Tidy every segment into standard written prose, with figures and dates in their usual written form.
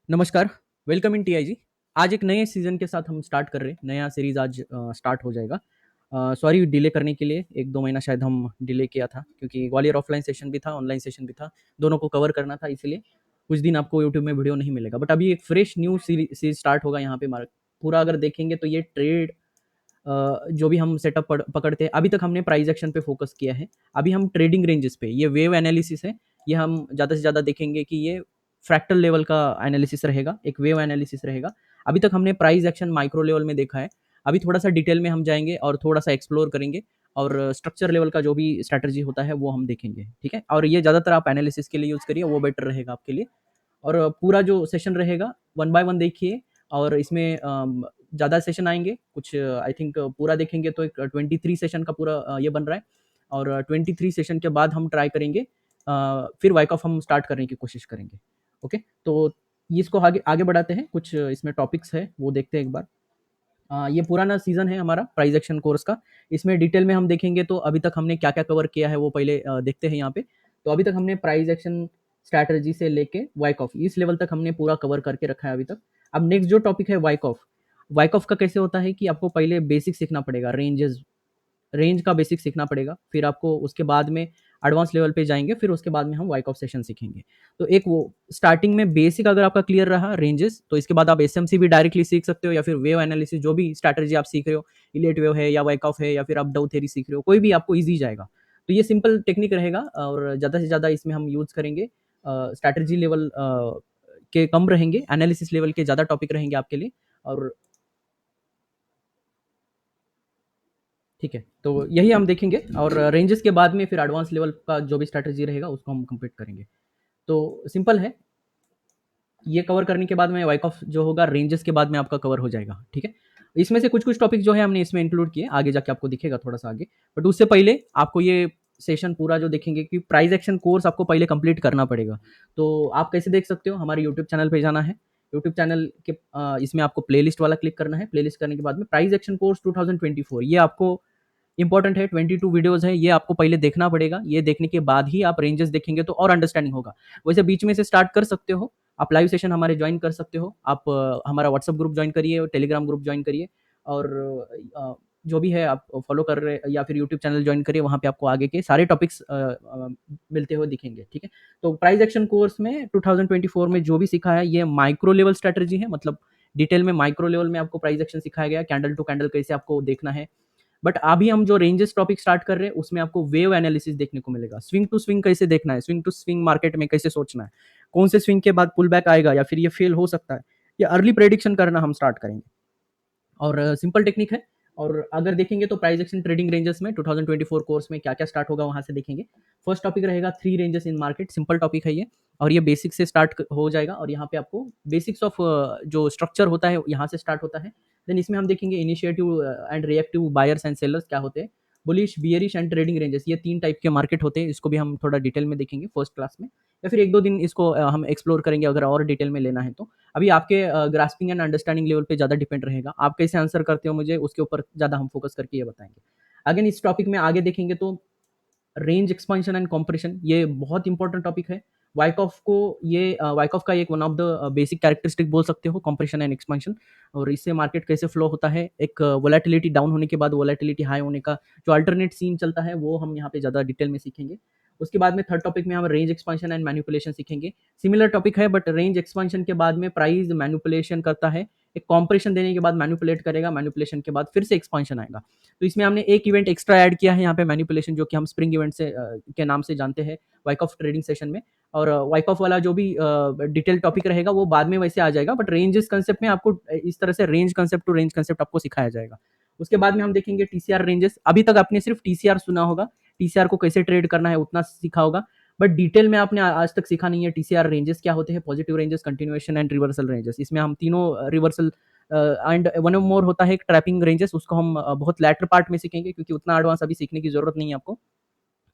नमस्कार, welcome in TIG. आज एक नए सीज़न के साथ हम स्टार्ट कर रहे हैं, नया सीरीज़ आज स्टार्ट हो जाएगा। सॉरी डिले करने के लिए, 1-2 महीना शायद हम डिले किया था क्योंकि ग्वालियर ऑफलाइन सेशन भी था, ऑनलाइन सेशन भी था, दोनों को कवर करना था इसलिए कुछ दिन आपको यूट्यूब में वीडियो नहीं मिलेगा। बट अभी एक फ्रेश न्यू सीरीज़ स्टार्ट होगा यहाँ पे पूरा अगर देखेंगे तो ये ट्रेड जो भी हम सेटअप पकड़ते हैं, अभी तक हमने प्राइस एक्शन पे फोकस किया है। अभी हम ट्रेडिंग रेंजेस पे, ये वेव एनालिसिस है, ये हम ज़्यादा से ज़्यादा देखेंगे कि ये फ्रैक्टल लेवल का एनालिसिस रहेगा, एक वेव एनालिसिस रहेगा। अभी तक हमने प्राइस एक्शन माइक्रो लेवल में देखा है, अभी थोड़ा-सा डिटेल में हम जाएँगे और थोड़ा-सा एक्सप्लोर करेंगे और स्ट्रक्चर लेवल का जो भी स्ट्रैटेजी होता है, वो हम देखेंगे, ठीक है? और ये ज़्यादातर आप एनालिसिस के लिए यूज़ करिए, वो बेटर रहेगा आपके लिए। और पूरा जो सेशन रहेगा वन बाय वन देखिए और इसमें ज़्यादा सेशन आएँगे, कुछ आई थिंक पूरा देखेंगे तो एक 23 सेशन का पूरा ये बन रहा है और 23 सेशन के बाद हम ट्राई करेंगे फिर वाइक ऑफ हम स्टार्ट करने की कोशिश करेंगे। ओके, तो ये इसको आगे आगे बढ़ाते हैं, कुछ इसमें टॉपिक्स है वो देखते हैं एक बार। ये पुराना सीज़न है हमारा प्राइस एक्शन कोर्स का, इसमें डिटेल में हम देखेंगे तो अभी तक हमने क्या-क्या कवर किया है वो पहले देखते हैं यहाँ पे। तो अभी तक हमने प्राइस एक्शन स्ट्रैटेजी से लेके वाइक ऑफ इस लेवल तक हमने पूरा कवर करके रखा है अभी तक। अब नेक्स्ट जो टॉपिक है वाइक ऑफ, वाइक ऑफ का कैसे होता है कि आपको पहले बेसिक सीखना पड़ेगा, रेंज का बेसिक सीखना पड़ेगा, फिर आपको उसके बाद में एडवांस लेवल पे जाएँगे, फिर उसके बाद में हम वाइक ऑफ सेशन सीखेंगे। तो एक वो स्टार्टिंग में बेसिक अगर आपका क्लियर रहा रेंजेस, तो इसके बाद आप एसएमसी भी डायरेक्टली सीख सकते हो या फिर वेव एनालिसिस जो भी स्ट्रैटेजी आप सीख रहे हो, इलियट वेव है या वाइक ऑफ है या फिर अप डाउन थ्योरी सीख रहे हो, कोई भी आपको ईज़ी जाएगा। तो ये सिंपल टेक्निक रहेगा और ज़्यादा से ज़्यादा इसमें हम यूज़ करेंगे स्ट्रैटेजी लेवल के कम रहेंगे, एनालिसिस लेवल के ज़्यादा टॉपिक रहेंगे आपके लिए और ठीक है, तो यही हम देखेंगे और रेंजेस के बाद में फिर एडवांस लेवल का जो भी स्ट्रैटेजी रहेगा उसको हम कंप्लीट करेंगे। तो सिंपल है, ये कवर करने के बाद में वाइक ऑफ जो होगा रेंजेस के बाद में आपका कवर हो जाएगा, ठीक है? इसमें से कुछ-कुछ टॉपिक जो है हमने इसमें इंक्लूड किए, आगे जाके आपको दिखेगा थोड़ा-सा आगे। बट उससे पहले आपको ये सेशन पूरा जो देखेंगे कि प्राइस एक्शन कोर्स आपको पहले कंप्लीट करना पड़ेगा। तो आप कैसे देख सकते हो? हमारे यूट्यूब चैनल पे जाना है, यूट्यूब चैनल के इसमें आपको प्लेलिस्ट वाला क्लिक करना है, प्लेलिस्ट करने के बाद में प्राइस एक्शन कोर्स 2024 ये आपको इम्पोर्टेंट है, 22 वीडियोज़ है, ये आपको पहले देखना पड़ेगा। ये देखने के बाद ही आप रेंजेस देखेंगे तो और अंडरस्टैंडिंग होगा। वैसे बीच में से स्टार्ट कर सकते हो, आप लाइव सेशन हमारे जॉइन कर सकते हो। आप हमारा व्हाट्सएप ग्रुप जॉइन करिए, टेलीग्राम ग्रुप जॉइन करिए और जो भी है आप फॉलो कर रहे या फिर यूट्यूब चैनल जॉइन करिए, वहाँ पे आपको आगे के सारे टॉपिक्स मिलते हुए दिखेंगे, ठीक है? तो प्राइस एक्शन कोर्स में 2024 में जो भी सीखा है, ये माइक्रो लेवल स्ट्रैटेजी है, मतलब डिटेल में माइक्रो लेवल में आपको प्राइस एक्शन सिखाया गया है, कैंडल टू कैंडल कैसे आपको देखना है, बट अभी हम जो रेंजेस टॉपिक स्टार्ट कर रहे हैं उसमें आपको वेव एनालिसिस देखने को मिलेगा। स्विंग टू स्विंग कैसे देखना है, स्विंग टू स्विंग मार्केट में कैसे सोचना है, कौन से स्विंग के बाद पुल बैक आएगा या फिर ये फेल हो सकता है, ये अर्ली प्रेडिक्शन करना हम स्टार्ट करेंगे। और सिंपल टेक्निक है और अगर देखेंगे तो प्राइस एक्शन ट्रेडिंग रेंजेस में 2024 कोर्स में क्या-क्या स्टार्ट होगा वहाँ से देखेंगे। फर्स्ट टॉपिक रहेगा 3 ranges in market, simple topic है ये और ये बेसिक से स्टार्ट हो जाएगा और यहाँ पे आपको बेसिक्स ऑफ जो स्ट्रक्चर होता है यहाँ से स्टार्ट होता है। देन इसमें हम देखेंगे initiative and reactive buyers and sellers क्या होते हैं, bullish, bearish and trading ranges, ये 3 टाइप के मार्केट होते हैं, इसको भी हम थोड़ा डिटेल में देखेंगे फर्स्ट क्लास में या फिर 1-2 दिन इसको हम एक्सप्लोर करेंगे अगर और डिटेल में लेना है तो। अभी आपके ग्रास्पिंग एंड अंडरस्टैंडिंग लेवल पे ज़्यादा डिपेंड रहेगा। आप कैसे आंसर करते हो मुझे उसके ऊपर ज़्यादा हम फोकस करके ये बताएँगे। अगेन इस टॉपिक में आगे देखेंगे तो रेंज एक्सपेंशन एंड कंप्रेशन ये बहुत इंपॉर्टेंट टॉपिक है। वाइकॉफ को ये वाइकॉफ का एक one of the basic characteristic बोल सकते हो कंप्रेशन एंड एक्सपेंशन और इससे मार्केट कैसे फ्लो होता है। एक वोलेटिलिटी डाउन होने के बाद वोलेटिलिटी हाई होने का जो अल्टरनेट सीन चलता है वो हम यहाँ पे ज़्यादा डिटेल में सीखेंगे। उसके बाद में थर्ड टॉपिक में हम रेंज एक्सपेंशन एंड मैनिपुलेशन सीखेंगे। सिमिलर टॉपिक है बट रेंज एक्सपेंशन के बाद में प्राइस मैनिपुलेशन करता है। एक कॉम्प्रेशन देने के बाद मैनिपुलेट करेगा, मैनिपुलेशन के बाद फिर से एक्सपेंशन आएगा। तो इसमें हमने एक इवेंट एक्स्ट्रा ऐड किया है यहाँ पे मैनिपुलेशन जो कि हम स्प्रिंग इवेंट से के नाम से जानते हैं वाइक ऑफ ट्रेडिंग सेशन में और वाइक ऑफ वाला जो भी डिटेल टॉपिक रहेगा वो बाद में वैसे आ जाएगा बट रेंजेस कंसेप्ट में आपको इस तरह से range concept to range concept आपको सिखाया जाएगा। उसके बाद में हम देखेंगे टीसीआर रेंजेस। अभी तक आपने सिर्फ टीसीआर सुना होगा, टीसीआर को कैसे ट्रेड करना है उतना सीखा होगा बट डिटेल में आपने आज तक सीखा नहीं है टीसीआर रेंजेस क्या होते हैं, positive ranges, continuation and reversal ranges. इसमें हम तीनों रिवर्सल एंड वन मोर होता है एक ट्रैपिंग रेंजेस, उसको हम बहुत लैटर पार्ट में सीखेंगे क्योंकि उतना एडवांस अभी सीखने की जरूरत नहीं है आपको।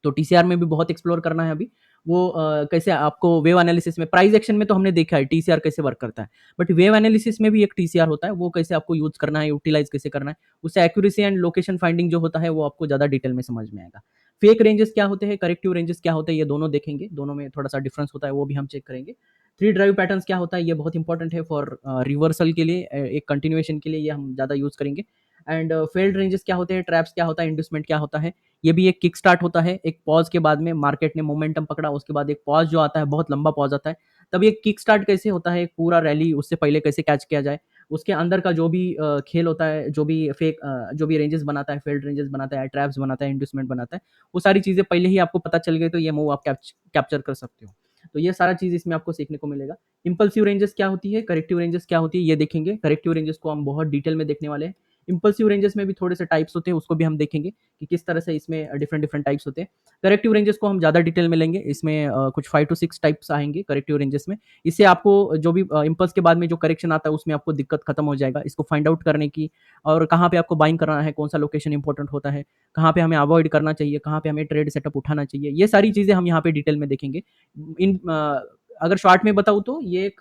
तो टीसीआर में भी बहुत एक्सप्लोर करना है अभी। वो कैसे आपको वेव एनालिसिस में प्राइस एक्शन में तो हमने देखा है टीसीआर कैसे वर्क करता है। बट वेव एनालिसिस में भी एक टीसीआर होता है, वो कैसे आपको यूज़ करना है, यूटिलाइज़ कैसे करना है। उससे एक्यूरेसी एंड लोकेशन फाइंडिंग जो होता है वो आपको ज़्यादा डिटेल में समझ में आएगा। फेक रेंजेस क्या होते हैं, करेक्टिव रेंजेस क्या होते हैं, ये दोनों देखेंगे। दोनों में थोड़ा-सा डिफरेंस होता है, वो भी हम चेक करेंगे। थ्री ड्राइव पैटर्न्स क्या होता है, ये बहुत इंपॉर्टेंट है फॉर रिवर्सल के लिए, एक कंटिन्यूएशन के लिए ये हम ज़्यादा यूज़ करेंगे। एंड फेल्ड रेंजेस क्या होते हैं, ट्रैप्स क्या होता है, इंड्यूसमेंट क्या होता है, ये भी एक किक स्टार्ट होता है, एक पॉज के बाद में मार्केट ने मोमेंटम पकड़ा, उसके बाद एक पॉज जो आता है, बहुत लंबा पॉज आता है, तब ये किक स्टार्ट कैसे होता है, एक पूरा रैली उससे पहले कैसे कैच किया जाए, उसके अंदर का जो भी खेल होता है, जो भी जो भी रेंजेस बनाता है, फेल्ड रेंजेस बनाता है, ट्रैप्स बनाता है, इंड्यूसमेंट बनाता है, वो सारी चीज़ें पहले ही आपको पता चल गई तो ये मूव आप कैप्चर कर सकते हो। तो ये सारा चीज़ इसमें आपको सीखने को मिलेगा। इम्पल्सिव रेंजेस क्या होती है, करेक्टिव रेंजेस क्या होती है, ये देखेंगे। करेक्टिव रेंजेस को हम बहुत डिटेल में देखने वाले हैं। इम्पल्सिव रेंजेस में भी थोड़े से टाइप्स होते हैं, उसको भी हम देखेंगे कि किस तरह से इसमें डिफरेंट डिफरेंट टाइप्स होते हैं। करेक्टिव रेंजेस को हम ज़्यादा डिटेल में लेंगे, इसमें कुछ 5 टू 6 टाइप्स आएंगे करेक्टिव रेंजेस में। इससे आपको जो भी इम्पल्स के बाद में जो करेक्शन आता है उसमें आपको दिक्कत खत्म हो जाएगा, इसको फाइंड आउट करने की, और कहाँ पे आपको बाइंग करना है, कौन सा लोकेशन इंपॉर्टेंट होता है, कहाँ पे हमें अवॉइड करना चाहिए, कहाँ पे हमें ट्रेड सेटअप उठाना चाहिए, ये सारी चीज़ें हम यहाँ पे डिटेल में देखेंगे। इन अगर शॉर्ट में बताऊँ तो ये एक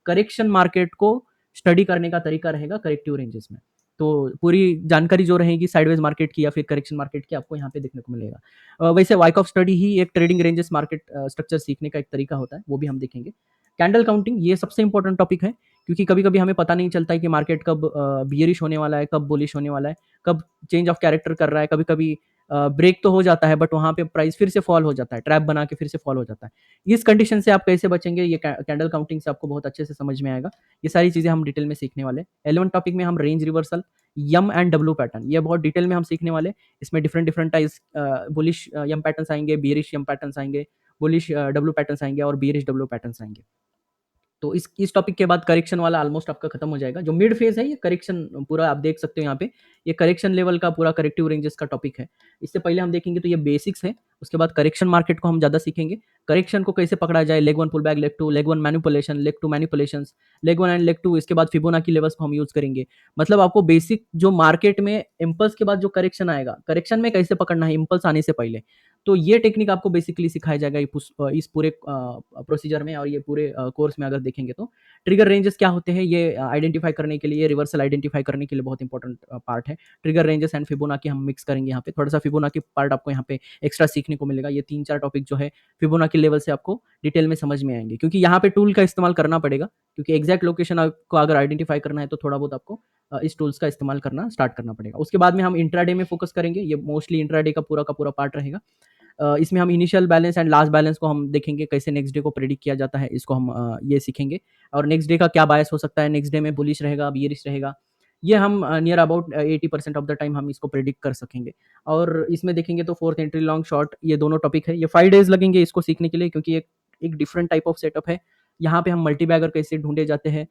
करेक्शन मार्केट को स्टडी करने का तरीका रहेगा करेक्टिव रेंजेस में। तो पूरी जानकारी जो रहेगी साइडवेज मार्केट की या फिर करेक्शन मार्केट की आपको यहाँ पे देखने को मिलेगा। वैसे वाइकॉफ स्टडी ही एक ट्रेडिंग रेंजेस मार्केट स्ट्रक्चर सीखने का एक तरीका होता है, वो भी हम देखेंगे। कैंडल काउंटिंग ये सबसे इंपॉर्टेंट टॉपिक है, क्योंकि कभी-कभी हमें पता नहीं चलता है कि मार्केट कब बियरिश होने वाला है, कब बुलिश होने वाला है, कब चेंज ऑफ कैरेक्टर कर रहा है, कभी-कभी ब्रेक तो हो जाता है बट वहाँ पे प्राइस फिर से फॉल हो जाता है, ट्रैप बना के फिर से फॉल हो जाता है। इस कंडीशन से आप कैसे बचेंगे, ये कैंडल काउंटिंग से आपको बहुत अच्छे से समझ में आएगा। ये सारी चीज़ें हम डिटेल में सीखने वाले हैं। 11 टॉपिक में हम range reversal, M and W pattern, ये बहुत डिटेल में हम सीखने वाले हैं। इसमें different different types bullish M patterns आएँगे, बियरिश यम पैटर्न्स आएँगे, बुलिश डब्ल्यू पैटर्न्स आएँगे और बियरिश डब्ल्यू पैटर्न्स आएँगे। तो इस टॉपिक के बाद करेक्शन वाला ऑलमोस्ट आपका खत्म हो जाएगा। जो मिड फेज़ है ये करेक्शन पूरा आप देख सकते हो यहाँ पे, ये करेक्शन लेवल का पूरा करेक्टिव रेंजेस का टॉपिक है। इससे पहले हम देखेंगे तो ये बेसिक्स है, उसके बाद करेक्शन मार्केट को हम ज़्यादा सीखेंगे। करेक्शन को कैसे पकड़ा जाए, leg 1 pull back, leg 1 manipulation, leg 2 manipulations, leg 1 and leg 2, इसके बाद फिबोनाची लेवल्स को हम यूज़ करेंगे। मतलब आपको बेसिक जो मार्केट में इम्पल्स के बाद जो करेक्शन आएगा, करेक्शन में कैसे पकड़ना है इम्पल्स आने से पहले। तो ये टेक्निक आपको बेसिकली सिखाया जाएगा इस पूरे प्रोसीजर में और ये पूरे कोर्स में अगर देखेंगे तो। ट्रिगर रेंजेस क्या होते हैं ये आइडेंटिफाई करने के लिए, रिवर्सल आइडेंटिफाई करने के लिए बहुत इंपॉर्टेंट पार्ट है। ट्रिगर रेंजेस एंड फिबोनाची हम मिक्स करेंगे यहाँ पे, थोड़ा सा फिबोनाची पार्ट आपको यहाँ पे एक्स्ट्रा सीखने को मिलेगा। ये 3-4 टॉपिक जो है फिबोनाची लेवल से आपको डिटेल में समझ में आएंगे, क्योंकि यहाँ पे टूल का इस्तेमाल करना पड़ेगा, क्योंकि एग्जैक्ट लोकेशन आपको अगर आइडेंटिफाई करना है तो थोड़ा बहुत आपको इस टूल्स का इस्तेमाल करना स्टार्ट करना पड़ेगा। उसके बाद में हम इंट्राडे में फोकस करेंगे, ये मोस्टली इंट्राडे का पूरा पार्ट रहेगा। इसमें हम initial balance and last balance को हम देखेंगे, कैसे नेक्स्ट डे को प्रेडिक्ट किया जाता है, इसको हम ये सीखेंगे। और नेक्स्ट डे का क्या बायस हो सकता है, नेक्स्ट डे में बुलिश रहेगा, बियरिश रहेगा, ये हम near about 80% of the time हम इसको प्रेडिक्ट कर सकेंगे। और इसमें देखेंगे तो फोर्थ एंट्री लॉन्ग शॉर्ट, ये दोनों टॉपिक है। ये 5 डेज लगेंगे इसको सीखने के लिए, क्योंकि एक डिफरेंट टाइप ऑफ सेटअप है। यहाँ पे हम मल्टी बैगर कैसे ढूंढे जाते हैं,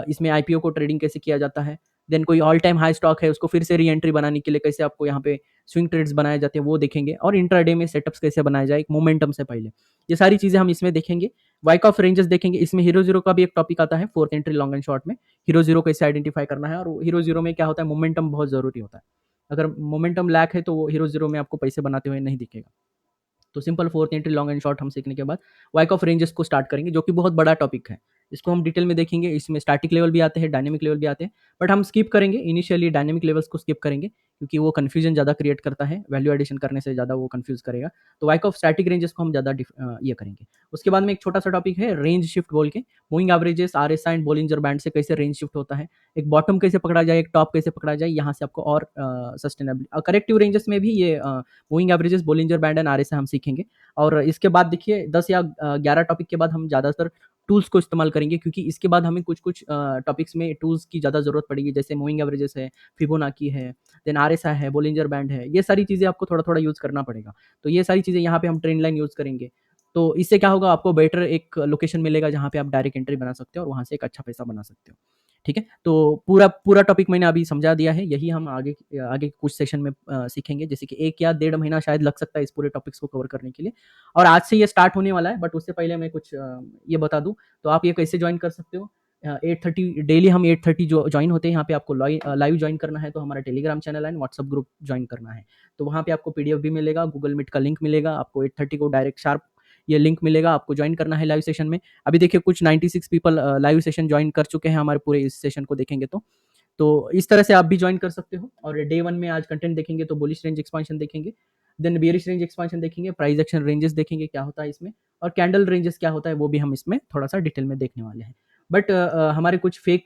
इसमें आईपीओ को ट्रेडिंग कैसे किया जाता है, देन कोई ऑल टाइम हाई स्टॉक है उसको फिर से री एंट्री बनाने के लिए कैसे आपको यहाँ पे स्विंग ट्रेड्स बनाए जाते हैं वो देखेंगे, और इंट्राडे में सेटअप्स कैसे बनाया जाए एक मोमेंटम से पहले, ये सारी चीज़ें हम इसमें देखेंगे। वाइक ऑफ रेंजेस देखेंगे, इसमें हीरो जीरो का भी एक टॉपिक आता है, fourth entry long and short में हीरो जीरो कैसे आइडेंटिफाई करना है। और हीरो जीरो में क्या होता है, मोमेंटम बहुत ज़रूरी होता है। अगर मोमेंटम लैक है तो वो हीरो जीरो में आपको पैसे बनाते हुए नहीं दिखेगा। तो simple fourth entry long and short हम सीखने के बाद वाइक ऑफ रेंजेस को स्टार्ट करेंगे, जो कि बहुत बड़ा टॉपिक है। इसको हम डिटेल में देखेंगे, इसमें स्टैटिक लेवल भी आते हैं, डायनेमिक लेवल भी आते हैं, बट हम स्किप करेंगे इनिशियली, डायनेमिक लेवल्स को स्किप करेंगे, क्योंकि वो कन्फ्यूजन ज़्यादा क्रिएट करता है, वैल्यू एडिशन करने से ज़्यादा वो कन्फ्यूज करेगा। तो वाइक ऑफ स्टैटिक रेंजेस को हम ज़्यादा ये करेंगे। उसके बाद में एक छोटा सा टॉपिक है रेंज शिफ्ट बोल के, moving averages, RSI and Bollinger band से कैसे रेंज शिफ्ट होता है, एक बॉटम कैसे पकड़ा जाए, एक टॉप कैसे पकड़ा जाए, यहाँ से आपको और सस्टेनेबल करेक्टिव रेंजेस में भी ये moving averages, Bollinger band and RSI हम सीखेंगे। और इसके बाद देखिए 10 या 11 टॉपिक के बाद हम ज़्यादातर टूल्स को इस्तेमाल करेंगे, क्योंकि इसके बाद हमें कुछ टॉपिक्स में टूल्स की ज़्यादा ज़रूरत पड़ेगी, जैसे मूविंग एवरेजेस है, फिबोनाची है, देन आरएसआई है, बोलिंजर बैंड है, ये सारी चीज़ें आपको थोड़ा-थोड़ा यूज़ करना पड़ेगा। तो ये सारी चीज़ें यहाँ पे हम ट्रेंड लाइन यूज़ करेंगे। तो इससे क्या होगा, आपको बेटर एक लोकेशन मिलेगा जहाँ पे आप डायरेक्ट एंट्री बना सकते हो और वहाँ से एक अच्छा पैसा बना सकते हो। ठीक है? तो पूरा पूरा टॉपिक मैंने अभी समझा दिया है, यही हम आगे आगे कुछ सेशन में सीखेंगे, जैसे कि 1 या डेढ़ महीना शायद लग सकता है इस पूरे टॉपिक्स को कवर करने के लिए। और आज से ये स्टार्ट होने वाला है, बट उससे पहले मैं कुछ ये बता दूँ, तो आप ये कैसे जॉइन कर सकते हो। 8:30 डेली हम 8:30 जो जॉइन होते हैं यहाँ पे, आपको लाइव जॉइन करना है तो हमारा Telegram channel and WhatsApp group join करना है। तो वहाँ पे आपको पीडीएफ भी मिलेगा, गूगल मीट का लिंक मिलेगा, आपको 8:30 को डायरेक्ट शार्प ये लिंक मिलेगा, आपको जॉइन करना है लाइव सेशन में। अभी देखिए कुछ 96 पीपल लाइव सेशन जॉइन कर चुके हैं हमारे पूरे इस सेशन को देखेंगे तो इस तरह से आप भी जॉइन कर सकते हो। और डे 1 में आज कंटेंट देखेंगे तो बुलिश रेंज एक्सपांशन देखेंगे, देन बियरिश रेंज एक्सपांशन देखेंगे, प्राइस एक्शन रेंजेस देखेंगे क्या होता है इसमें, और कैंडल रेंजेस क्या होता है वो भी हम इसमें थोड़ा सा डिटेल में देखने वाले हैं। बट हमारे कुछ फेक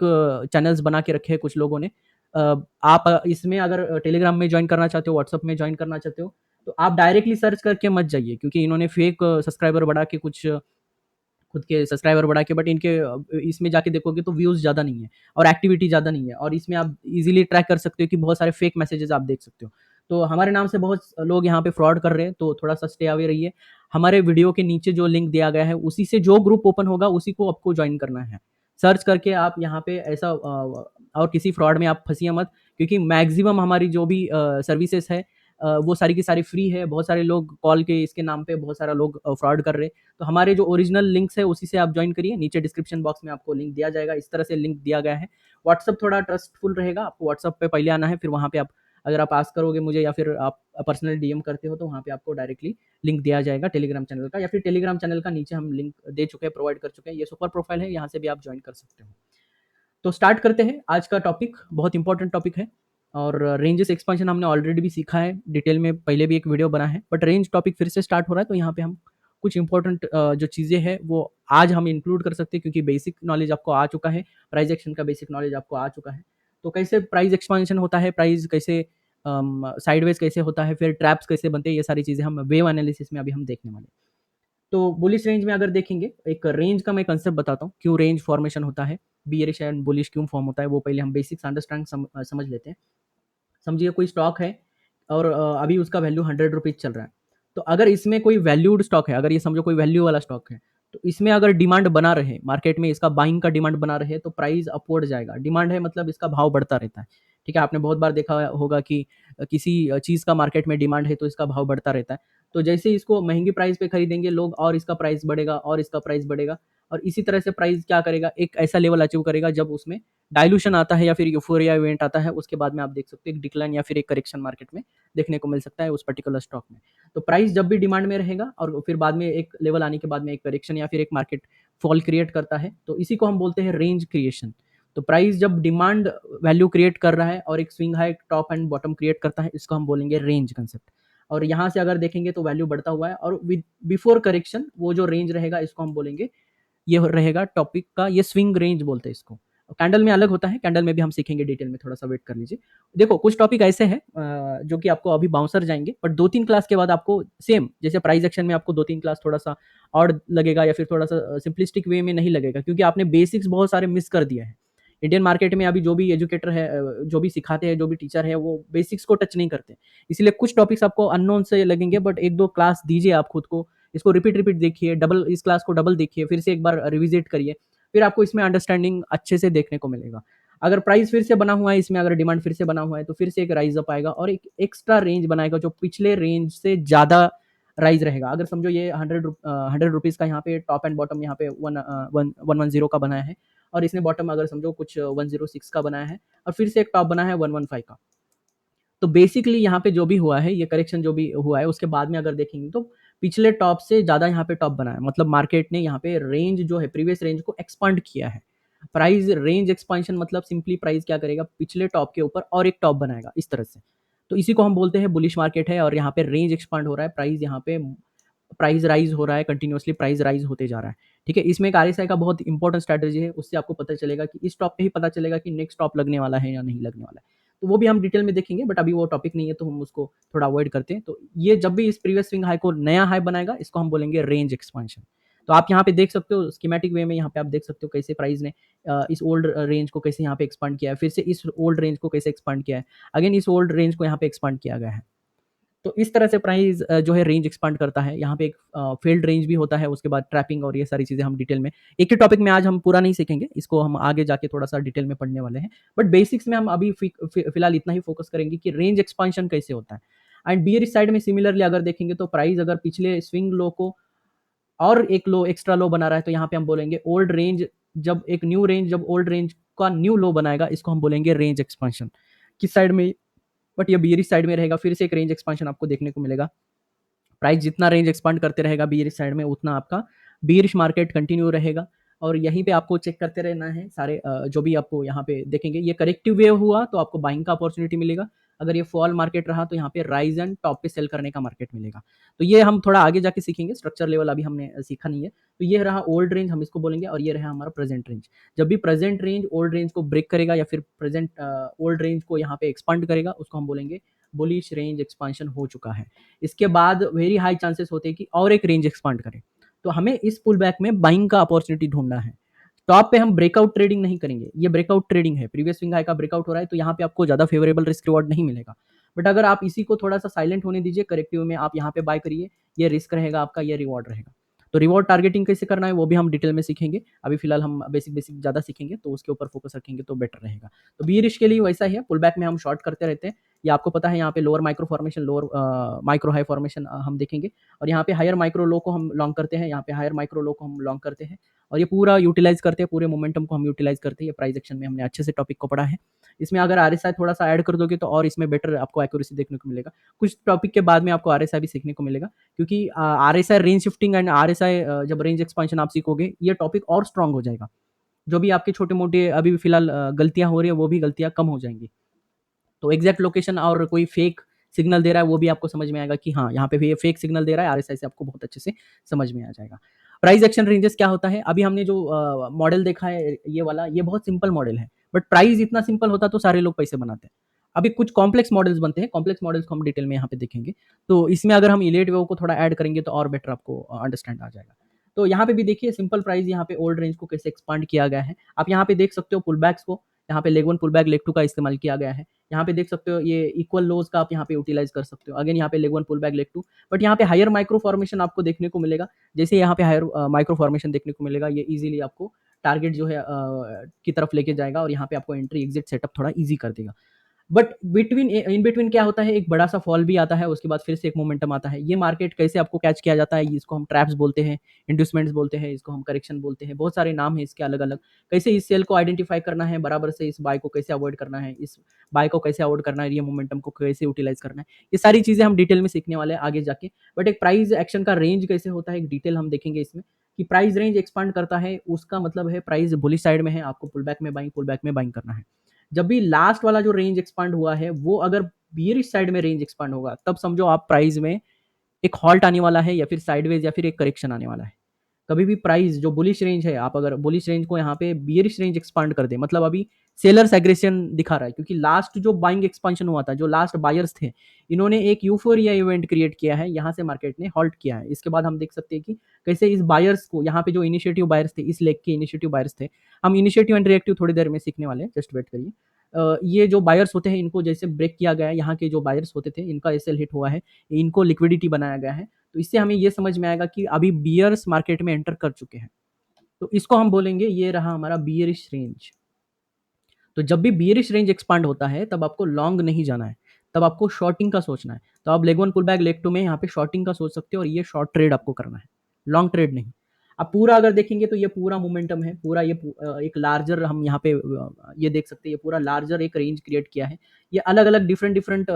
चैनल्स बना के रखे हैं कुछ लोगों ने। आप इसमें अगर टेलीग्राम में ज्वाइन करना चाहते हो, व्हाट्सअप में ज्वाइन करना चाहते हो, तो आप डायरेक्टली सर्च करके मत जाइए, क्योंकि इन्होंने फेक सब्सक्राइबर बढ़ा के कुछ खुद के सब्सक्राइबर बढ़ा के, बट इनके इसमें जाके देखोगे तो व्यूज़ ज़्यादा नहीं है और एक्टिविटी ज़्यादा नहीं है, और इसमें आप इजीली ट्रैक कर सकते हो कि बहुत सारे फेक मैसेजेस आप देख सकते हो। तो हमारे नाम से बहुत लोग यहाँ पे फ्रॉड कर रहे हैं, तो थोड़ा सा स्टे अवे रहिए। हमारे वीडियो के नीचे जो लिंक दिया गया है उसी से जो ग्रुप ओपन होगा उसी को आपको ज्वाइन करना है। सर्च करके आप यहाँ पे ऐसा और किसी फ्रॉड में आप फंसिए मत, क्योंकि मैक्सिमम हमारी जो भी सर्विसेज है वो सारी की सारी फ्री है। बहुत सारे लोग कॉल के इसके नाम पे बहुत सारा लोग फ्रॉड कर रहे हैं। तो हमारे जो ओरिजिनल लिंक्स है उसी से आप ज्वाइन करिए, नीचे डिस्क्रिप्शन बॉक्स में आपको लिंक दिया जाएगा, इस तरह से लिंक दिया गया है। व्हाट्सअप थोड़ा ट्रस्टफुल रहेगा, आपको व्हाट्सअप पे पहले आना है, फिर वहाँ पे आप अगर आप आस्क करोगे मुझे या फिर आप पर्सनल डीएम करते हो तो वहाँ पे आपको डायरेक्टली लिंक दिया जाएगा टेलीग्राम चैनल का, या फिर टेलीग्राम चैनल का नीचे हम लिंक दे चुके हैं, प्रोवाइड कर चुके हैं। ये सुपर प्रोफाइल है, यहाँ से भी आप ज्वाइन कर सकते हो। तो स्टार्ट करते हैं आज का टॉपिक, बहुत इंपॉर्टेंट टॉपिक है। और रेंजेस एक्सपेंशन हमने ऑलरेडी भी सीखा है डिटेल में, पहले भी एक वीडियो बना है, बट रेंज टॉपिक फिर से स्टार्ट हो रहा है, तो यहाँ पे हम कुछ इंपॉर्टेंट जो चीज़ें हैं वो आज हम इंक्लूड कर सकते हैं, क्योंकि बेसिक नॉलेज आपको आ चुका है, प्राइस एक्शन का बेसिक नॉलेज आपको आ चुका है। तो कैसे प्राइस एक्सपेंशन होता है, प्राइस कैसे साइडवेज कैसे होता है, फिर ट्रैप्स कैसे बनते हैं, ये सारी चीज़ें हम वेव एनालिसिस में अभी हम देखने वाले हैं। तो बुलिश रेंज में अगर देखेंगे, एक रेंज का मैं कंसेप्ट बताता हूँ, क्यों रेंज फॉर्मेशन होता है, बियरिश एंड बुलिश क्यों फॉर्म होता है, वो पहले हम बेसिक्स अंडरस्टैंड समझ लेते हैं। समझिए कोई स्टॉक है और अभी उसका वैल्यू 100 रुपीज़ चल रहा है। तो अगर इसमें कोई वैल्यूड स्टॉक है, अगर ये समझो कोई वैल्यू वाला स्टॉक है, तो इसमें अगर डिमांड बना रहे मार्केट में, इसका बाइंग का डिमांड बना रहे, तो प्राइस अपवर्ड जाएगा। डिमांड है मतलब इसका भाव बढ़ता रहता है। ठीक है, आपने बहुत बार देखा होगा कि किसी चीज़ का मार्केट में डिमांड है तो इसका भाव बढ़ता रहता है। तो जैसे इसको महंगी प्राइस पे खरीदेंगे लोग, और इसका प्राइस बढ़ेगा और इसका प्राइस बढ़ेगा, और इसी तरह से प्राइस क्या करेगा, एक ऐसा लेवल अचीव करेगा जब उसमें डाइल्यूशन आता है या फिर यूफोरिया इवेंट आता है, उसके बाद में आप देख सकते हो एक डिक्लाइन या फिर एक करेक्शन मार्केट में देखने को मिल सकता है उस पर्टिकुलर स्टॉक में। तो प्राइस जब भी डिमांड में रहेगा और फिर बाद में एक लेवल आने के बाद में एक करेक्शन या फिर एक मार्केट फॉल क्रिएट करता है, तो इसी को हम बोलते हैं रेंज क्रिएशन। तो प्राइस जब डिमांड वैल्यू क्रिएट कर रहा है और एक swing high top and bottom create करता है, इसको हम बोलेंगे रेंज कंसेप्ट। और यहाँ से अगर देखेंगे तो वैल्यू बढ़ता हुआ है, और विद बिफोर करेक्शन वो जो रेंज रहेगा इसको हम बोलेंगे, ये रहेगा टॉपिक का, ये स्विंग रेंज बोलते हैं इसको। कैंडल में अलग होता है, कैंडल में भी हम सीखेंगे डिटेल में, थोड़ा सा वेट कर लीजिए। देखो कुछ टॉपिक ऐसे हैं जो कि आपको अभी बाउंसर जाएंगे, बट 2-3 क्लास के बाद आपको सेम जैसे प्राइस एक्शन में आपको 2-3 क्लास थोड़ा सा और लगेगा, या फिर थोड़ा सा सिंपलिस्टिक वे में नहीं लगेगा, क्योंकि आपने बेसिक्स बहुत सारे मिस कर दिया है। इंडियन मार्केट में अभी जो भी एजुकेटर है, जो भी सिखाते हैं, जो भी टीचर है, वो बेसिक्स को टच नहीं करते, इसलिए कुछ टॉपिक्स आपको अननोन से लगेंगे, बट 1-2 क्लास दीजिए आप खुद को, इसको रिपीट रिपीट देखिए, डबल इस क्लास को डबल देखिए, फिर से एक बार रिविजिट करिए, फिर आपको इसमें अंडरस्टैंडिंग अच्छे से देखने को मिलेगा। अगर प्राइस फिर से बना हुआ है इसमें, अगर डिमांड फिर से बना हुआ है, तो फिर से एक राइज अप आएगा और एक एक्स्ट्रा रेंज बनाएगा जो पिछले रेंज से ज़्यादा राइज रहेगा। अगर समझो ये 100 रुपीज़ का यहाँ पे टॉप एंड बॉटम यहाँ पे 110 का बनाया है, और इसने बॉटम अगर समझो कुछ 106 का बनाया है, और फिर से एक टॉप बना है 115 का। तो बेसिकली यहाँ पे जो भी हुआ है, ये करेक्शन जो भी हुआ है, उसके बाद में अगर देखेंगे तो पिछले टॉप से ज़्यादा यहाँ पे टॉप बना है, मतलब मार्केट ने यहाँ पे रेंज जो है प्रीवियस रेंज को एक्सपांड किया है। प्राइस रेंज एक्सपांशन मतलब सिंपली प्राइस क्या करेगा, पिछले टॉप के ऊपर और एक टॉप बनाएगा इस तरह से। तो इसी को हम बोलते हैं बुलिश मार्केट है, और यहाँ पे रेंज एक्सपांड हो रहा है, प्राइस यहाँ पे प्राइस राइज हो रहा है, कंटिन्यूअसली प्राइस राइज होते जा रहा है। ठीक है, इसमें एक आरएसआई का बहुत इंपॉर्टेंट स्ट्रैटेजी है, उससे आपको पता चलेगा कि इस टॉप पे ही पता चलेगा कि नेक्स्ट टॉप लगने वाला है या नहीं लगने वाला है। तो वो भी हम डिटेल में देखेंगे, बट अभी वो टॉपिक नहीं है तो हम उसको थोड़ा अवॉइड करते हैं। तो ये जब भी इस प्रीवियस स्विंग हाई को नया हाई बनाएगा, इसको हम बोलेंगे रेंज एक्सपांशन। तो आप यहाँ पे देख सकते हो स्कीमेटिक वे में, यहाँ पे आप देख सकते हो कैसे प्राइस ने इस ओल्ड रेंज को कैसे यहाँ पे एक्सपांड किया है, फिर से इस ओल्ड रेंज को कैसे एक्सपांड किया है, अगेन इस ओल्ड रेंज को यहाँ पे एक्सपांड किया गया है। तो इस तरह से प्राइस जो है रेंज एक्सपांड करता है। यहाँ पे एक फेल्ड रेंज भी होता है, उसके बाद ट्रैपिंग और ये सारी चीज़ें हम डिटेल में, एक ही टॉपिक में आज हम पूरा नहीं सीखेंगे, इसको हम आगे जाके थोड़ा सा डिटेल में पढ़ने वाले हैं, बट बेसिक्स में हम अभी फिलहाल इतना ही फोकस करेंगे कि रेंज एक्सपांशन कैसे होता है। एंड बियरिश साइड में सिमिलरली अगर देखेंगे तो प्राइस अगर पिछले स्विंग लो को और एक लो एक्स्ट्रा लो बना रहा है, तो यहाँ पे हम बोलेंगे ओल्ड रेंज, जब एक न्यू रेंज जब ओल्ड रेंज का न्यू लो बनाएगा, इसको हम बोलेंगे रेंज एक्सपांशन। किस साइड में, बट ये बियरिश साइड में रहेगा, फिर से एक रेंज एक्सपांशन आपको देखने को मिलेगा। प्राइस जितना रेंज एक्सपांड करते रहेगा बियरिश साइड में, उतना आपका बियरिश मार्केट कंटिन्यू रहेगा। और यहीं पे आपको चेक करते रहना है सारे जो भी आपको यहाँ पे देखेंगे, ये करेक्टिव वेव हुआ तो आपको बाइंग का अपॉर्चुनिटी मिलेगा, अगर ये फॉल मार्केट रहा तो यहाँ पे राइज एंड टॉप पे सेल करने का मार्केट मिलेगा। तो ये हम थोड़ा आगे जाके सीखेंगे, स्ट्रक्चर लेवल अभी हमने सीखा नहीं है। तो ये रहा ओल्ड रेंज, हम इसको बोलेंगे, और ये रहा हमारा प्रेजेंट रेंज। जब भी प्रेजेंट रेंज ओल्ड रेंज को ब्रेक करेगा या फिर प्रेजेंट ओल्ड रेंज को यहाँ पे एक्सपांड करेगा, उसको हम बोलेंगे बुलिश रेंज एक्सपांशन हो चुका है। इसके बाद वेरी हाई चांसेस होते हैं कि और एक रेंज एक्सपांड करे। तो हमें इस पुल बैक में बाइंग का अपॉर्चुनिटी ढूंढना है। टॉप पे हम ब्रेकआउट ट्रेडिंग नहीं करेंगे, ये ब्रेकआउट ट्रेडिंग है, प्रीवियस स्विंग हाई का ब्रेकआउट हो रहा है, तो यहाँ पे आपको ज़्यादा फेवरेबल रिस्क रिवॉर्ड नहीं मिलेगा। बट अगर आप इसी को थोड़ा सा साइलेंट होने दीजिए, करेक्टिव में आप यहाँ पे बाय करिए, ये रिस्क रहेगा आपका, ये रिवॉर्ड रहेगा। तो रिवॉर्ड टारगेटिंग कैसे करना है वो भी हम डिटेल में सीखेंगे। अभी फिलहाल हम बेसिक बेसिक ज़्यादा सीखेंगे, तो उसके ऊपर फोकस रखेंगे तो बेटर रहेगा। तो बियरिश के लिए वैसा ही है, पुल बैक में हम शॉर्ट करते रहते हैं। ये आपको पता है, यहाँ पे lower micro formation, lower micro high formation हम देखेंगे, और यहाँ पे हायर माइक्रो लो को हम लॉन्ग करते हैं, यहाँ पे हायर माइक्रो लो को हम लॉन्ग करते हैं, और ये पूरा यूटिलाइज करते हैं, पूरे मोमेंटम को हम यूटिलाइज करते हैं। ये प्राइस एक्शन में हमने अच्छे से टॉपिक को पढ़ा है। इसमें अगर आरएसआई थोड़ा सा ऐड कर दोगे तो और इसमें बेटर आपको एक्यूरेसी देखने को मिलेगा। कुछ टॉपिक के बाद में आपको आरएसआई भी सीखने को मिलेगा, क्योंकि RSI range shifting and RSI जब रेंज एक्सपांशन आप सीखोगे, ये टॉपिक और स्ट्रांग हो जाएगा। जो भी आपके छोटे मोटे अभी फिलहाल गलतियां हो रही है, वो भी गलतियां कम हो जाएंगी। तो एग्जैक्ट लोकेशन और कोई फेक सिग्नल दे रहा है वो भी आपको समझ में आएगा कि हाँ, यहाँ पे भी ये फेक सिग्नल दे रहा है, आरएसआई से आपको बहुत अच्छे से समझ में आ जाएगा। प्राइस एक्शन रेंजेस क्या होता है? अभी हमने जो मॉडल देखा है ये वाला, ये बहुत सिंपल मॉडल है, बट प्राइस इतना सिंपल होता तो सारे लोग पैसे बनाते हैं। अभी कुछ कॉम्प्लेक्स मॉडल्स बनते हैं, कॉम्प्लेक्स मॉडल्स को हम डिटेल में यहाँ पे देखेंगे। तो इसमें अगर हम इलेट वेव को थोड़ा ऐड करेंगे तो और बेटर आपको अंडरस्टैंड आ जाएगा। तो यहाँ पे भी देखिए सिंपल प्राइस यहाँ पे ओल्ड रेंज को कैसे एक्सपांड किया गया है। आप यहाँ पे देख सकते हो पुल बैक्स को, यहाँ पे leg one pull back, leg two का इस्तेमाल किया गया है। यहाँ पे देख सकते हो ये इक्वल लोज का आप यहाँ पे यूटिलाइज कर सकते हो। अगेन यहाँ पे leg one pull back, leg two, but यहाँ पे हायर माइक्रो फॉर्मेशन आपको देखने को मिलेगा। जैसे यहाँ पे हायर माइक्रो फॉर्मेशन देखने को मिलेगा, ये इजीली आपको टारगेट जो है की तरफ लेके जाएगा, और यहाँ पे आपको एंट्री एग्जिट सेटअप थोड़ा ईजी कर देगा। बट बिटवीन इन बिटवीन क्या होता है, एक बड़ा सा फॉल भी आता है, उसके बाद फिर से एक मोमेंटम आता है। ये मार्केट कैसे आपको कैच किया जाता है, इसको हम ट्रैप्स बोलते हैं, इंड्यूसमेंट्स बोलते हैं, इसको हम करेक्शन बोलते हैं, बहुत सारे नाम हैं इसके अलग अलग। कैसे इस सेल को आइडेंटिफाई करना है बराबर से, इस बाय को कैसे अवॉइड करना है, इस बाय को कैसे अवॉइड करना है, ये मोमेंटम को कैसे यूटिलाइज करना है, ये सारी चीजें हम डिटेल में सीखने वाले हैं आगे जाके। बट एक प्राइस एक्शन का रेंज कैसे होता है, एक डिटेल हम देखेंगे इसमें, कि प्राइस रेंज एक्सपांड करता है उसका मतलब है प्राइस बुलिश साइड में है, आपको पुल बैक में बाइंग, पुल बैक में बाइंग करना है। जब भी लास्ट वाला जो रेंज एक्सपांड हुआ है वो अगर बियरिश साइड में रेंज एक्सपांड होगा, तब समझो आप प्राइस में एक हॉल्ट आने वाला है, या फिर साइडवेज, या फिर एक करेक्शन आने वाला है। कभी भी प्राइस जो बुलिश रेंज है, आप अगर बुलिश रेंज को यहाँ पे बियरिश रेंज एक्सपांड कर दे, मतलब अभी सेलर्स एग्रेशन दिखा रहा है, क्योंकि लास्ट जो बाइंग एक्सपांशन हुआ था, जो लास्ट बायर्स थे, इन्होंने एक यूफोरिया इवेंट क्रिएट किया है, यहाँ से मार्केट ने हॉल्ट किया है। इसके बाद हम देख सकते हैं कि कैसे इस बायर्स को, यहाँ पे जो इनिशिएटिव बायर्स थे, इस लेग के इनिशिएटिव बायर्स थे, हम इनिशिएटिव एंड रिएक्टिव थोड़ी देर में सीखने वाले हैं, जस्ट वेट करिए। ये जो बायर्स होते हैं, इनको जैसे ब्रेक किया गया है, यहाँ के जो बायर्स होते थे इनका एसएल हिट हुआ है, इनको लिक्विडिटी बनाया गया है। तो इससे हमें ये समझ में आएगा कि अभी बियर्स मार्केट में एंटर कर चुके हैं। तो इसको हम बोलेंगे ये रहा हमारा बियरिश रेंज। तो जब भी बियरिश रेंज एक्सपांड होता है तब आपको लॉन्ग नहीं जाना है, तब आपको शॉर्टिंग का सोचना है। तो आप leg one pull back, leg two में यहाँ पे शॉर्टिंग का सोच सकते हो, और ये शॉर्ट ट्रेड आपको करना है, लॉन्ग ट्रेड नहीं। अब पूरा अगर देखेंगे तो ये पूरा मोमेंटम है, पूरा ये एक लार्जर हम यहाँ पे ये देख सकते हैं, ये पूरा लार्जर एक रेंज क्रिएट किया है। ये अलग अलग डिफरेंट डिफरेंट